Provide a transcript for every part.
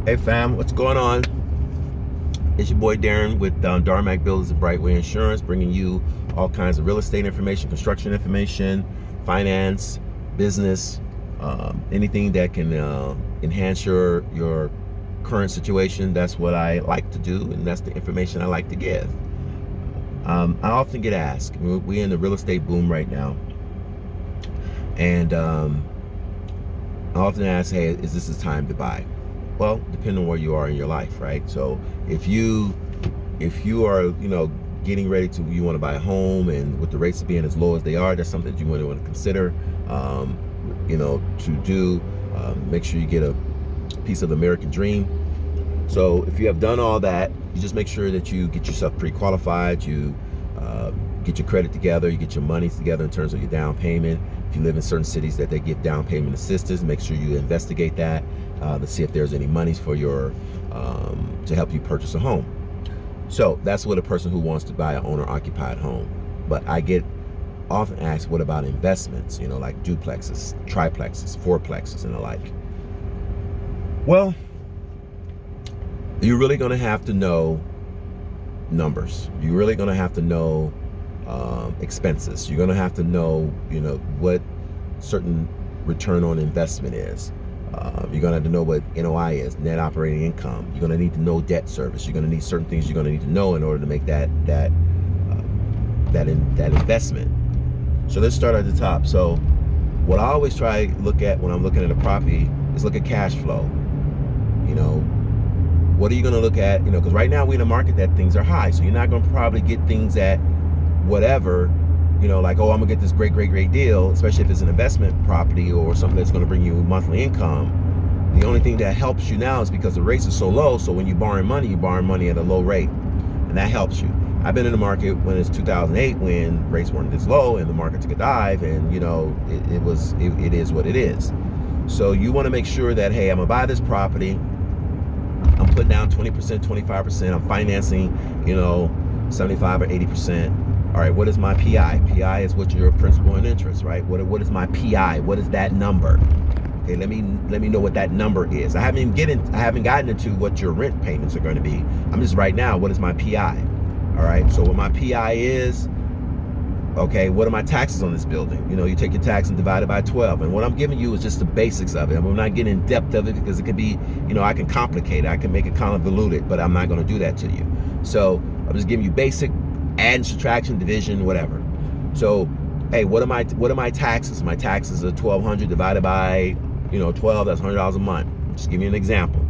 Hey fam, what's going on? It's your boy Darren with Darmac Builders and Brightway Insurance, bringing you all kinds of real estate information, construction information, finance, business, anything that can enhance your current situation. That's what I like to do, and that's the information I like to give. I often get asked, we're in the real estate boom right now, and I often ask, hey, is this the time to buy? Well, depending on where you are in your life, right? So if you are, getting ready to, you want to buy a home, and with the rates being as low as they are, that's something that you want to consider, to do. Make sure you get a piece of the American dream. So if you have done all that, you just make sure that you get yourself pre-qualified, you get your credit together, you get your money together in terms of your down payment. If you live in certain cities that they give down payment assistance, make sure you investigate that to see if there's any monies for your to help you purchase a home. So that's what a person who wants to buy an owner-occupied home. But I get often asked, what about investments? Like duplexes, triplexes, fourplexes, and the like. Well, you're really going to have to know numbers. You're really going to have to know expenses. You're going to have to know, what certain return on investment is. You're going to have to know what NOI is, net operating income. You're going to need to know debt service. You're going to need certain things you're going to need to know in order to make that investment. So let's start at the top. So what I always try to look at when I'm looking at a property is look at cash flow. What are you going to look at? Because right now we're in a market that things are high. So you're not going to probably get things at whatever, like, oh, I'm going to get this great deal, especially if it's an investment property or something that's going to bring you monthly income. The only thing that helps you now is because the rates are so low. So when you're borrowing money at a low rate, and that helps you. I've been in the market when it's 2008, when rates weren't this low and the market took a dive, and it is what it is. So you want to make sure that, hey, I'm going to buy this property. I'm putting down 20%, 25%. I'm financing, 75 or 80%. All right, what is my PI? PI is what your principal and interest, right? What is my PI? What is that number? Okay, let me know what that number is. I haven't gotten into what your rent payments are going to be. I'm just right now, what is my PI? All right, so what my PI is, okay, what are my taxes on this building? You take your tax and divide it by 12. And what I'm giving you is just the basics of it. I'm not getting in depth of it because it can be, I can complicate it. I can make it convoluted, but I'm not going to do that to you. So I'm just giving you basic add, subtraction, division, whatever. So, hey, what are my taxes? My taxes are $1,200 divided by, 12. That's $100 a month. Just give you an example.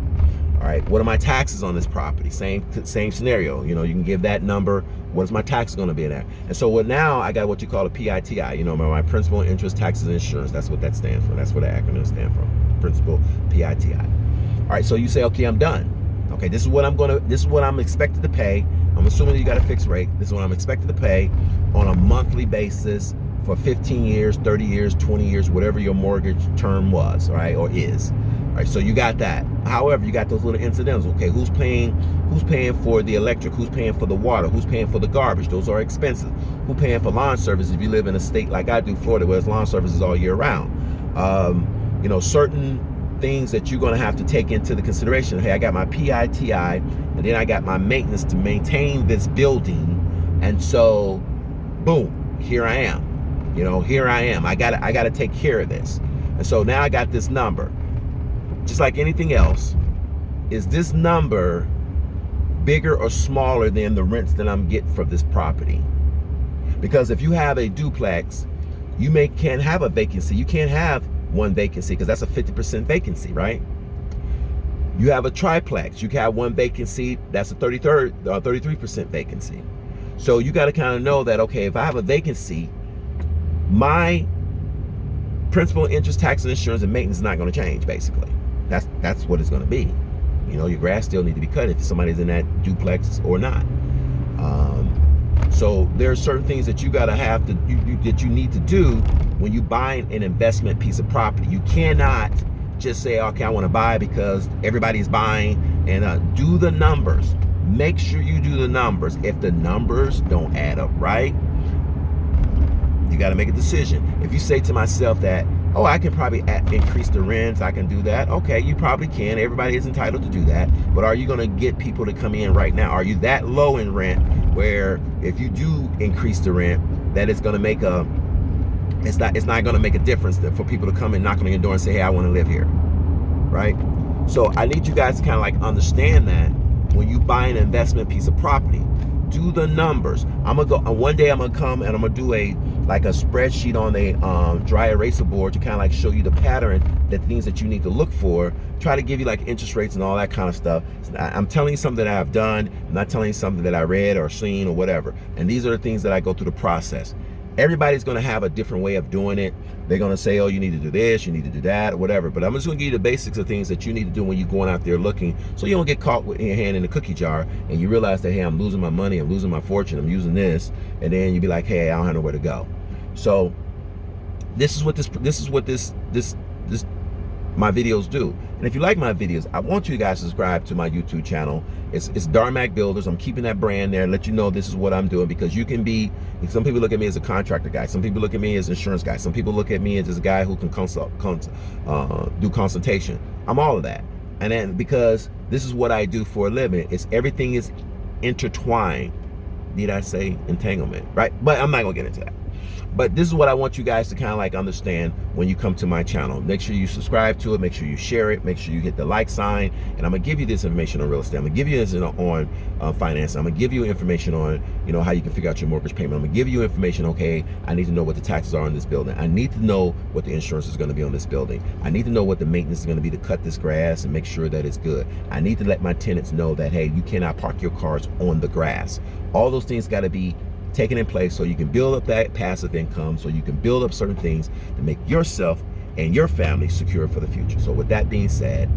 All right, what are my taxes on this property? Same scenario. You can give that number. What is my tax going to be in there? And so now I got what you call a PITI. My principal, interest, taxes, and insurance. That's what that stands for. That's what the acronym stands for. Principal, PITI. All right, so you say, okay, I'm done. Okay, this is what I'm expected to pay. I'm assuming that you got a fixed rate. This is what I'm expected to pay on a monthly basis for 15 years, 30 years, 20 years, whatever your mortgage term was, right, or is. All right, so you got that. However, you got those little incidentals. Okay, who's paying for the electric? Who's paying for the water? Who's paying for the garbage? Those are expensive. Who's paying for lawn service if you live in a state like I do, Florida, where there's lawn services all year round? Certain things that you're going to have to take into the consideration. Hey, I got my PITI, and then I got my maintenance to maintain this building, and so boom, here I am. I got to take care of this. And so now I got this number. Just like anything else, is this number bigger or smaller than the rents that I'm getting for this property? Because if you have a duplex, you can't have a vacancy. You can't have one vacancy because that's a 50% vacancy, right? You have a triplex, you can have one vacancy, that's a 33% vacancy. So you got to kind of know that, okay, if I have a vacancy, my principal, interest, tax, and insurance and maintenance is not going to change, basically. That's what it's going to be. Your grass still need to be cut if somebody's in that duplex or not. So there are certain things that you got to have to that you need to do when you buy an investment piece of property. You cannot just say, okay, I want to buy because everybody's buying, and do the numbers. Make sure you do the numbers. If the numbers don't add up right, you got to make a decision. If you say to myself that, oh, I can probably increase the rents, I can do that. Okay, you probably can. Everybody is entitled to do that. But are you going to get people to come in right now? Are you that low in rent where if you do increase the rent, that it's going to make it's not going to make a difference for people to come and knock on your door and say, hey, I want to live here, right? So I need you guys to kind of like understand that when you buy an investment piece of property, do the numbers. I'm gonna go one day. I'm gonna come and I'm gonna do a spreadsheet on a dry eraser board to kind of like show you the pattern, the things that you need to look for. Try to give you like interest rates and all that kind of stuff. I'm telling you something that I've done. I'm not telling you something that I read or seen or whatever. And these are the things that I go through the process. Everybody's going to have a different way of doing it. They're going to say, oh, you need to do this, you need to do that, or whatever. But I'm just going to give you the basics of things that you need to do when you're going out there looking, so you don't get caught with your hand in the cookie jar and you realize that, hey, I'm losing my money, I'm losing my fortune, I'm using this, and then you be like, hey, I don't have nowhere to go. So this is what my videos do. And if you like my videos, I want you guys to subscribe to my YouTube channel. It's Darmac Builders. I'm keeping that brand there and let you know this is what I'm doing, because you can be, some people look at me as a contractor guy, some people look at me as an insurance guy, some people look at me as a guy who can do consultation. I'm all of that. And then because this is what I do for a living, everything is intertwined. Need I say entanglement, right? But I'm not gonna get into that. But this is what I want you guys to kind of like understand when you come to my channel. Make sure you subscribe to it, make sure you share it, make sure you hit the like sign, and I'm gonna give you this information on real estate. I'm gonna give you this on finance. I'm gonna give you information on, you know, how you can figure out your mortgage payment. I'm gonna give you information, okay, I need to know what the taxes are on this building. I need to know what the insurance is gonna be on this building. I need to know what the maintenance is gonna be to cut this grass and make sure that it's good. I need to let my tenants know that, hey, you cannot park your cars on the grass. All those things gotta be taken in place so you can build up that passive income, so you can build up certain things to make yourself and your family secure for the future. So with that being said,